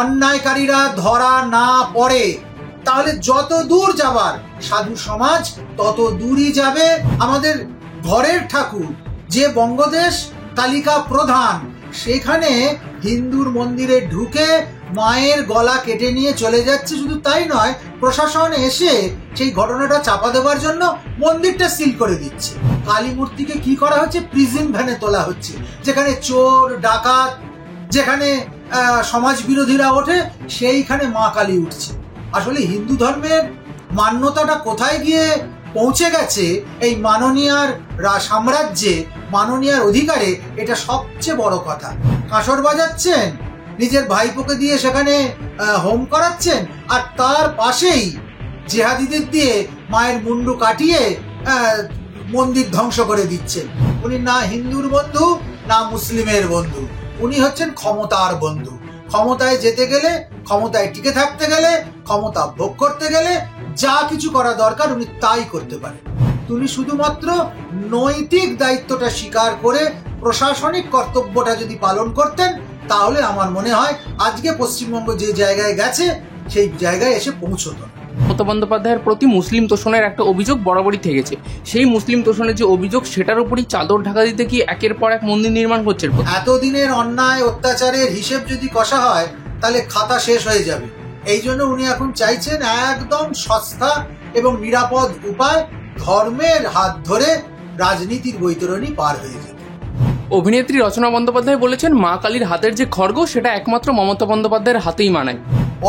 অন্যায়কারীরা ধরা না পড়ে তাহলে যত দূর যাবার সাধু সমাজ তত দূরই যাবে। আমাদের ঘরের ঠাকুর যে বঙ্গদেশ কালিকা প্রধান, সেখানে হিন্দুর মন্দিরে ঢুকে মায়ের গলা কেটে নিয়ে চলে যাচ্ছে। শুধু তাই নয়, প্রশাসন এসে সেই ঘটনাটা চাপা দেওয়ার জন্য মন্দিরটা সিল করে দিচ্ছে। কালী মূর্তিকে কি করা হচ্ছে? প্রিজন ভ্যানে তোলা হচ্ছে। যেখানে চোর ডাকাত, যেখানে সমাজ বিরোধীরা ওঠে, সেইখানে মা কালী উঠছে। আসলে হিন্দু ধর্মের মান্যতাটা কোথায় গিয়ে পৌঁছে গেছে এই মাননীয়ার সাম্রাজ্যে, মাননীয়ার অধিকারে, এটা সবচেয়ে বড় কথা। কাঁসর বাজাচ্ছেন, নিজের ভাইপোকে দিয়ে সেখানে হোম করাচ্ছেন, আর তার পাশেই জেহাদিদের দিয়ে মায়ের মুন্ডু কাটিয়ে মন্দির ধ্বংস করে দিচ্ছেন। উনি না হিন্দুর বন্ধু না মুসলিমের বন্ধু, উনি হচ্ছেন ক্ষমতার বন্ধু। ক্ষমতায় যেতে গেলে, ক্ষমতায় টিকে থাকতে গেলে, ক্ষমতা ভোগ করতে গেলে যা কিছু করা দরকার উনি তাই করতে পারেন। উনি শুধুমাত্র নৈতিক দায়িত্বটা স্বীকার করে প্রশাসনিক কর্তব্যটা যদি পালন করতেন, তাহলে আমার মনে হয় আজকে পশ্চিমবঙ্গ যে জায়গায় গেছে সেই জায়গায় এসে পৌঁছতো। মমতা বন্দ্যোপাধ্যায়ের প্রতি মুসলিম তোষণের একটা অভিযোগ বরাবরই থেকেছে। সেই মুসলিম তোষণের যে অভিযোগ, সেটার উপরই চাদর ঢাকা দিতে কি একের পর এক মন্দির নির্মাণ করছে? এতদিনের অন্যায় অত্যাচারের হিসেব যদি কষা হয় তাহলে খাতা শেষ হয়ে যাবে। এই জন্য উনি এখন চাইছেন একদম সস্তা এবং নিরাপদ উপায়, ধর্মের হাত ধরে রাজনীতির বৈতরণী পার হয়ে যেতে। অভিনেত্রী রচনা বন্দ্যোপাধ্যায় বলেছেন, মা কালীর হাতের যে খড়গ, সেটা একমাত্র মমতা বন্দ্যোপাধ্যায়ের হাতেই মানায়।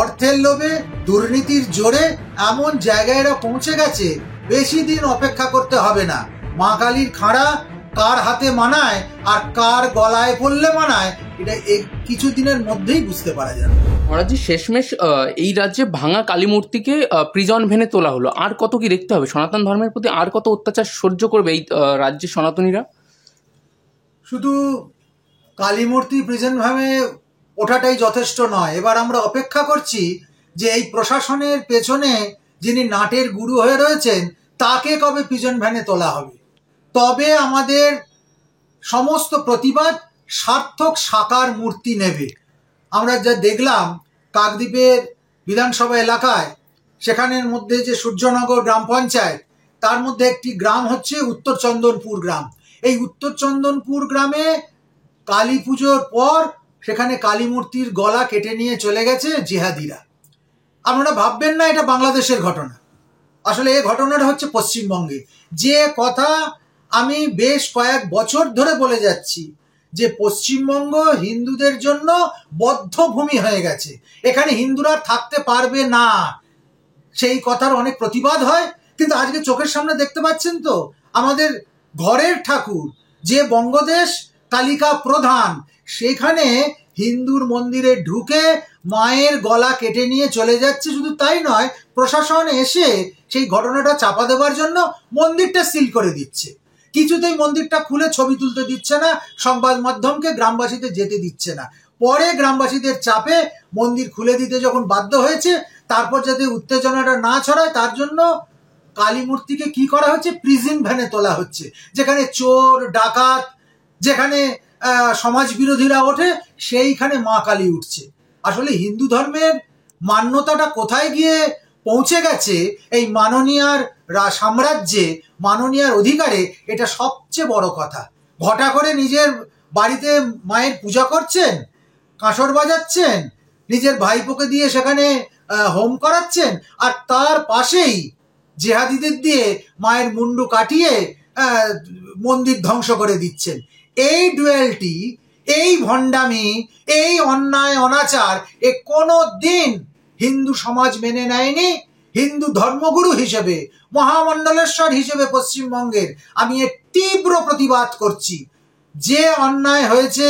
অর্থের লোভে, দুর্নীতির জোরে এমন জায়গায় এরা পৌঁছে গেছে, বেশি দিন অপেক্ষা করতে হবে না। মা কালীর খাঁড়া কার হাতে মানায় আর কার গলায় পড়লে মানায়, এটা কিছুদিনের মধ্যেই বুঝতে পারা যাবে। মহারাজজি, শেষমেশ এই রাজ্যে ভাঙা কালী মূর্তিকে প্রিজন ভ্যানে তোলা হলো। আর কত কি দেখতে হবে? সনাতন ধর্মের প্রতি আর কত অত্যাচার সহ্য করবে এই রাজ্যের সনাতনীরা? শুধু কালী মূর্তি প্রিজন ভ্যানে ওঠাটাই যথেষ্ট নয়। এবার আমরা অপেক্ষা করছি যে এই প্রশাসনের পেছনে যিনি নাটের গুরু হয়ে রয়েছেন, তাকে কবে প্রিজন ভ্যানে তোলা হবে। তবে আমাদের সমস্ত প্রতিবাদ সার্থক সাকার মূর্তি নেবে। আমরা যা দেখলাম কাকদ্বীপের বিধানসভা এলাকায়, সেখানের মধ্যে যে সূর্যনগর গ্রাম পঞ্চায়েত, তার মধ্যে একটি গ্রাম হচ্ছে উত্তর চন্দনপুর গ্রাম। এই উত্তর চন্দনপুর গ্রামে কালী পুজোর পর সেখানে কালী মূর্তির গলা কেটে নিয়ে চলে গেছে জিহাদিরা। আপনারা ভাববেন না এটা বাংলাদেশের ঘটনা, আসলে এই ঘটনাটা হচ্ছে পশ্চিমবঙ্গে। যে কথা আমি বেশ কয়েক বছর ধরে বলে যাচ্ছি, যে পশ্চিমবঙ্গ হিন্দুদের জন্য বদ্ধভূমি হয়ে গেছে, এখানে হিন্দুরা থাকতে পারবে না, সেই কথার অনেক প্রতিবাদ হয়। কিন্তু আজকে চোখের সামনে দেখতে পাচ্ছেন তো, আমাদের ঘরের ঠাকুর যে বঙ্গদেশ কালিকা প্রধান, সেখানে হিন্দুর মন্দিরে ঢুকে মায়ের গলা কেটে নিয়ে চলে যাচ্ছে। শুধু তাই নয়, প্রশাসন এসে সেই ঘটনাটা চাপা দেওয়ার জন্য মন্দিরটা সিল করে দিচ্ছে। কিছুতেই মন্দিরটা খুলে ছবি তুলতে দিচ্ছে না, সংবাদ মাধ্যমকে গ্রামবাসীদের যেতে দিচ্ছে না। পরে গ্রামবাসীদের চাপে মন্দির খুলে দিতে যখন বাধ্য হয়েছে, তারপর যাতে উত্তেজনাটা না ছড়ায় তার জন্য কালী মূর্তিকে কি করা হচ্ছে? প্রিজন ভ্যানে তোলা হচ্ছে। যেখানে চোর ডাকাত, যেখানে সমাজ বিরোধীরা ওঠে, সেইখানে মা কালী উঠছে। আসলে হিন্দু ধর্মের মান্যতাটা কোথায় গিয়ে পৌঁছে গেছে এই মাননীয়ার সাম্রাজ্যে, মাননীয়ার অধিকারে, এটা সবচেয়ে বড় কথা। ঘটা করে নিজের বাড়িতে মায়ের পূজা করছেন, কাঁসর বাজাচ্ছেন, নিজের ভাইপোকে দিয়ে সেখানে হোম করাচ্ছেন, আর তার পাশেই জেহাদিদের দিয়ে মায়ের মুন্ডু কাটিয়ে মন্দির ধ্বংস করে দিচ্ছেন। এই ডুয়ালিটি, এই ভণ্ডামি, এই অন্যায় অনাচার এ কোনো দিন হিন্দু সমাজ মেনে নেয়নি। হিন্দু ধর্মগুরু হিসেবে, মহামণ্ডলেশ্বর হিসেবে পশ্চিমবঙ্গের আমি এর তীব্র প্রতিবাদ করছি। যে অন্যায় হয়েছে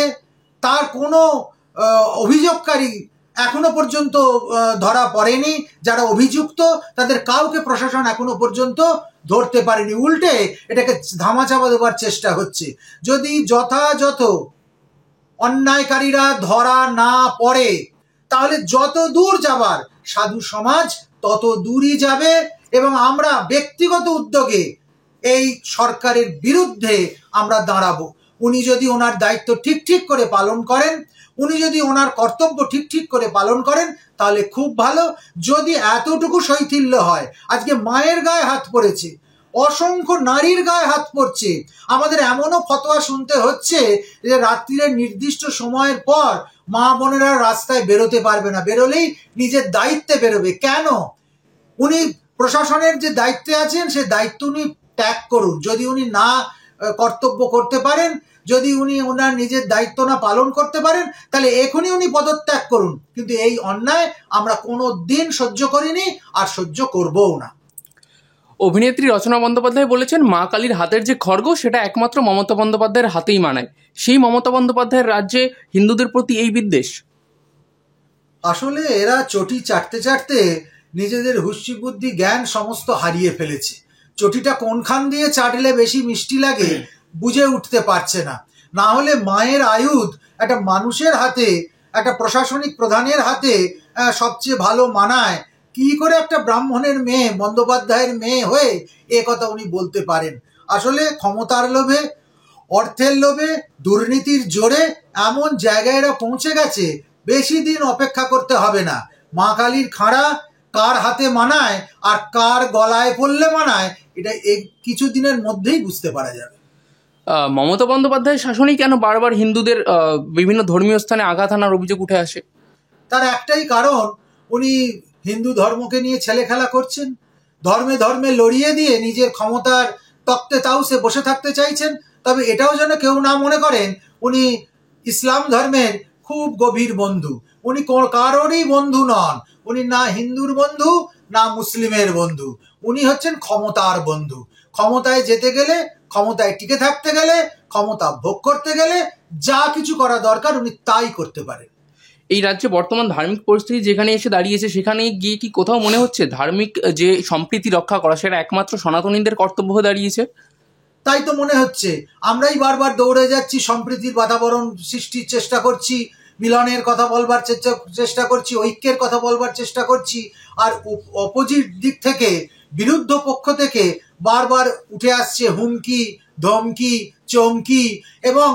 তার কোনো অভিযোগকারী এখনো পর্যন্ত ধরা পড়েনি। যারা অভিযুক্ত তাদের কাউকে প্রশাসন এখনো পর্যন্ত ধরতে পারেনি, উল্টে এটাকে ধামাচাপা দেওয়ার চেষ্টা হচ্ছে। যদি যথাযথ অন্যায়কারীরা ধরা না পড়ে তাহলে যত দূর যাবার সাধু সমাজ তত দূরই যাবে। এবং আমরা ব্যক্তিগত উদ্যোগে এই সরকারের বিরুদ্ধে আমরা দাঁড়াবো। উনি যদি ওনার দায়িত্ব ঠিক করে পালন করেন, উনি যদি ওনার কর্তব্য ঠিক ঠিক করে পালন করেন তাহলে খুব ভালো। যদি এতটুকু শৈথিল্য হয়, আজকে মায়ের গায়ে হাত পড়েছে, অসংখ্য নারীর গায়ে হাত পড়ছে, আমাদের এমনও ফতোয়া শুনতে হচ্ছে যে রাত্রির নির্দিষ্ট সময়ের পর মা বোনেরা রাস্তায় বেরোতে পারবে না, বেরোলেই নিজের দায়িত্বে বেরোবে। কেন? উনি প্রশাসনের যে দায়িত্বে আছেন সে দায়িত্ব উনি ত্যাগ করুন। যদি উনি না কর্তব্য করতে পারেন, যদি উনি ওনার নিজের দায়িত্ব না পালন করতে পারেন, তাহলে এখনই উনি পদত্যাগ করুন। কিন্তু এই অন্যায় আমরা কোনো দিন সহ্য করিনি আর সহ্য করবও না। অভিনেত্রী রচনা বন্দ্যোপাধ্যায় বলেছেন, মা কালীর হাতের যে খড়গ সেটা একমাত্র মমতা বন্দ্যোপাধ্যায়ের হাতেই মানায়। সেই মমতা বন্দ্যোপাধ্যায়ের রাজ্যে হিন্দুদের প্রতি এই বিদ্বেষ। আসলে এরা চটি চাটতে চাটতে নিজেদের হুঁশি বুদ্ধি জ্ঞান সমস্ত হারিয়ে ফেলেছে। চটিটা কোনখান দিয়ে চাটলে বেশি মিষ্টি লাগে বুঝে উঠতে পারছে না। না হলে মায়ের আয়ুধ একটা মানুষের হাতে, একটা প্রশাসনিক প্রধানের হাতে সবচেয়ে ভালো মানায়। কি করে একটা ব্রাহ্মণের মেয়ে বন্দ্যোপাধ্যায়ের মেয়ে হয়ে এ কথা উনি বলতে পারেন? আসলে ক্ষমতার লোভে, অর্থের লোভে, দুর্নীতির জোরে এমন জায়গায় এরা পৌঁছে গেছে, বেশি দিন অপেক্ষা করতে হবে না। মা কালীর খাঁড়া কার হাতে মানায় আর কার গলায় পড়লে মানায়, এটা এই কিছু দিনের মধ্যেই বুঝতে পারা যাবে। মমতা বন্দ্যোপাধ্যায়ের শাসনেই কেন বারবার হিন্দুদের বিভিন্ন ধর্মীয় স্থানে আঘাত হানার অভিযোগ উঠে আসে? তার একটাই কারণ, উনি হিন্দু ধর্মকে নিয়ে ছেলে খেলা করছেন, ধর্মে ধর্মে লড়িয়ে দিয়ে নিজের ক্ষমতার তক্তে তাউসে বসে থাকতে চাইছেন। তবে এটাও যেন কেউ না মনে করেন উনি ইসলাম ধর্মের খুব গভীর বন্ধু। উনি কারোরই বন্ধু নন। উনি না হিন্দুর বন্ধু না মুসলিমের বন্ধু। উনি হচ্ছেন ক্ষমতার বন্ধু। ক্ষমতায় যেতে গেলে, ক্ষমতায় টিকে থাকতে গেলে, ক্ষমতা ভোগ করতে গেলে যা কিছু করা দরকার উনি তাই করতে পারেন। এই রাজ্যে বর্তমান ধার্মিক পরিস্থিতি যেখানে এসে দাঁড়িয়েছে, সেখানে গিয়ে কি কোথাও মনে হচ্ছে ধার্মিক যে সম্প্রীতি রক্ষা করা সেটা একমাত্র সনাতনীদের কর্তব্য হয়ে দাঁড়িয়েছে? তাই তো মনে হচ্ছে। আমরাই বারবার দৌড়ে যাচ্ছি, সম্প্রীতির বাতাবরণ সৃষ্টির চেষ্টা করছি, মিলনের কথা বলবার চেষ্টা করছি, ঐক্যের কথা বলবার চেষ্টা করছি, আর অপোজিট দিক থেকে, বিরুদ্ধ পক্ষ থেকে বারবার উঠে আসছে হুমকি, ধমকি, চমকি, এবং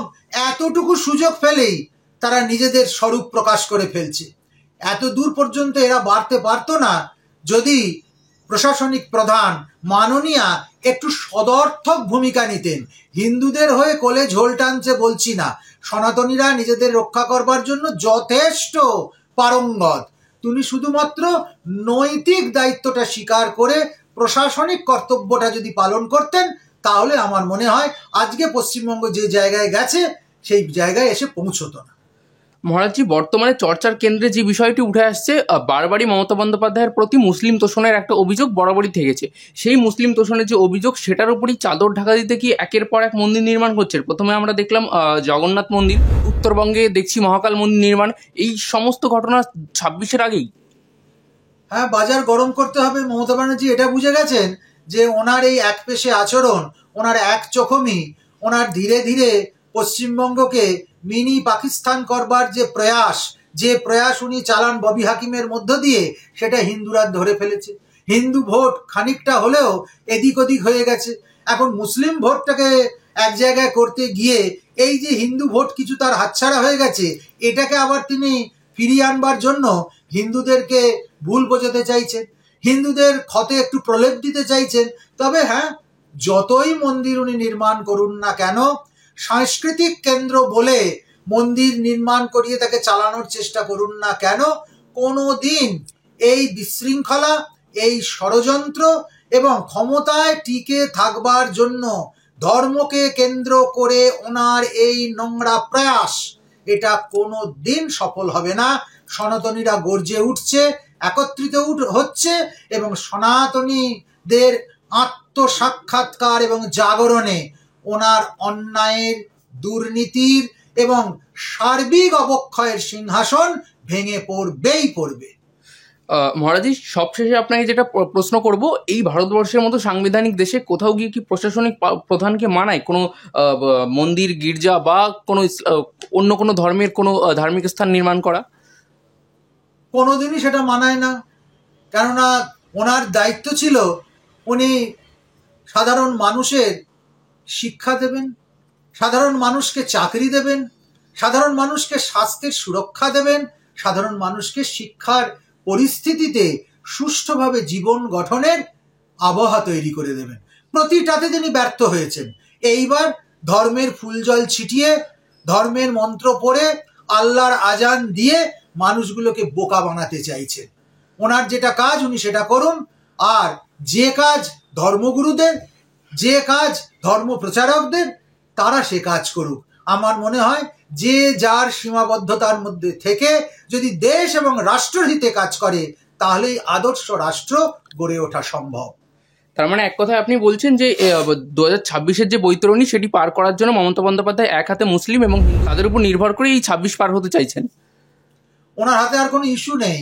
এতটুকু সুযোগ পেলেই তারা নিজেদের স্বরূপ প্রকাশ করে ফেলছে। এত দূর পর্যন্ত এরা বাড়তে পারতো না যদি প্রশাসনিক প্রধান মাননীয়া একটু সদর্থক ভূমিকা নিতেন। হিন্দুদের হয়ে কোলে ঝোল টানছে বলছি না, সনাতনীরা নিজেদের রক্ষা করবার জন্য যথেষ্ট পারঙ্গত। তিনি শুধুমাত্র নৈতিক দায়িত্বটা স্বীকার করে প্রশাসনিক কর্তব্যটা যদি পালন করতেন, তাহলে আমার মনে হয় আজকে পশ্চিমবঙ্গ যে জায়গায় গেছে সেই জায়গায় এসে পৌঁছতো না। মহারাজজি, বর্তমানে চর্চার কেন্দ্রে যে বিষয়টি উঠে আসছে, বারবারই মমতা বন্দ্যোপাধ্যায়ের প্রতি মুসলিম তোষণের একটা অভিযোগ বরাবরই থেকেছে। সেই মুসলিম তোষণের যে অভিযোগ, সেটার উপরই চাদর ঢাকা দিতে কি একের পর এক মন্দির নির্মাণ করছে। প্রথমে আমরা দেখলাম জগন্নাথ মন্দির, উত্তরবঙ্গে দেখছি মহাকাল মন্দির নির্মাণ। এই সমস্ত ঘটনা 26-এর আগেই। হ্যাঁ, বাজার গরম করতে হবে। মমতা ব্যানার্জি এটা বুঝে গেছেন যে ওনার এই এক পেশে আচরণ, ওনার এক চোখমি, ওনার ধীরে ধীরে পশ্চিমবঙ্গকে মিনি পাকিস্তান করবার যে প্রয়াস উনি চালান ববি হাকিমের মধ্য দিয়ে, সেটা হিন্দুরা ধরে ফেলেছে। হিন্দু ভোট খানিকটা হলেও এদিক ওদিক হয়ে গেছে। এখন মুসলিম ভোটটাকে এক জায়গায় করতে গিয়ে এই যে হিন্দু ভোট কিছু তার হাতছাড়া হয়ে গেছে, এটাকে আবার তিনি ফিরিয়ে আনবার জন্য হিন্দুদেরকে ভুল বোঝাতে চাইছেন, হিন্দুদের ক্ষতে একটু প্রলেপ দিতে চাইছেন। তবে হ্যাঁ, যতই মন্দির উনি নির্মাণ করুন না কেন, সাংস্কৃতিক কেন্দ্র বলে মন্দির নির্মাণ করিয়ে তাকে চালানোর চেষ্টা করুন না কেন, কোনো দিন এই বিশৃঙ্খলা, এই ষড়যন্ত্র এবং ক্ষমতায় টিকে থাকবার জন্য ধর্মকে কেন্দ্র করে ওনার এই নোংরা প্রয়াস, এটা কোনো দিন সফল হবে না। সনাতনীরা গর্জে উঠছে, একত্রিত হচ্ছে, এবং সনাতনীদের আত্মসাক্ষাৎকার এবং জাগরণে ওনার অন্যায়ের, দুর্নীতির এবং সার্বিক অবক্ষয়ের সিংহাসন ভেঙে পড়বেই পড়বে। মহারাজি, সবশেষে আপনাকে যেটা প্রশ্ন করব, এই ভারতবর্ষের মতো সাংবিধানিক দেশে কোথাও গিয়ে কি প্রশাসনিক প্রধানকে মানায় কোনো মন্দির, গির্জা বা কোনো অন্য কোনো ধর্মের কোনো ধার্মিক স্থান নির্মাণ করা? কোনোদিনই সেটা মানায় না। কেননা ওনার দায়িত্ব ছিল উনি সাধারণ মানুষের শিক্ষা দেবেন, সাধারণ মানুষকে চাকরি দেবেন, সাধারণ মানুষকে স্বাস্থ্যের সুরক্ষা দেবেন, সাধারণ মানুষকে শিক্ষার পরিস্থিতিতে সুষ্ঠুভাবে জীবন গঠনের আবহাওয়া তৈরি করে দেবেন। প্রতিটাতে তিনি ব্যর্থ হয়েছেন। এইবার ধর্মের ফুলজল ছিটিয়ে, ধর্মের মন্ত্র পড়ে, আল্লাহর আজান দিয়ে মানুষগুলোকে বোকা বানাতে চাইছেন। ওনার যেটা কাজ উনি সেটা করুন, আর যে কাজ ধর্মগুরুদের, যে কাজ ধর্ম প্রচারকদের, তারা সে কাজ করুক। আমার মনে হয় যে যার সীমাবদ্ধতার মধ্যে থেকে যদি দেশ এবং রাষ্ট্রের হিতে কাজ করে, তাহলেই আদর্শ রাষ্ট্র গড়ে ওঠা সম্ভব। তার মানে এক কথায় আপনি বলছেন যে 2026-এর যে বৈতরণী সেটি পার করার জন্য মমতা বন্দ্যোপাধ্যায় এক হাতে মুসলিম এবং তাদের উপর নির্ভর করে এই 26 পার হতে চাইছেন। ওনার হাতে আর কোনো ইস্যু নেই।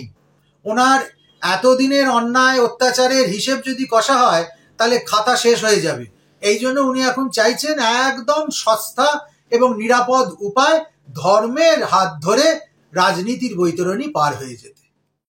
ওনার এতদিনের অন্যায় অত্যাচারের হিসেব যদি কষা হয়, তাহলে খাতা শেষ হয়ে যাবে। এই জন্য উনি এখন চাইছেন একদম সস্তা এবং নিরাপদ উপায় ধর্মের হাত ধরে রাজনীতির বৈতরণী পার হয়ে যেতে।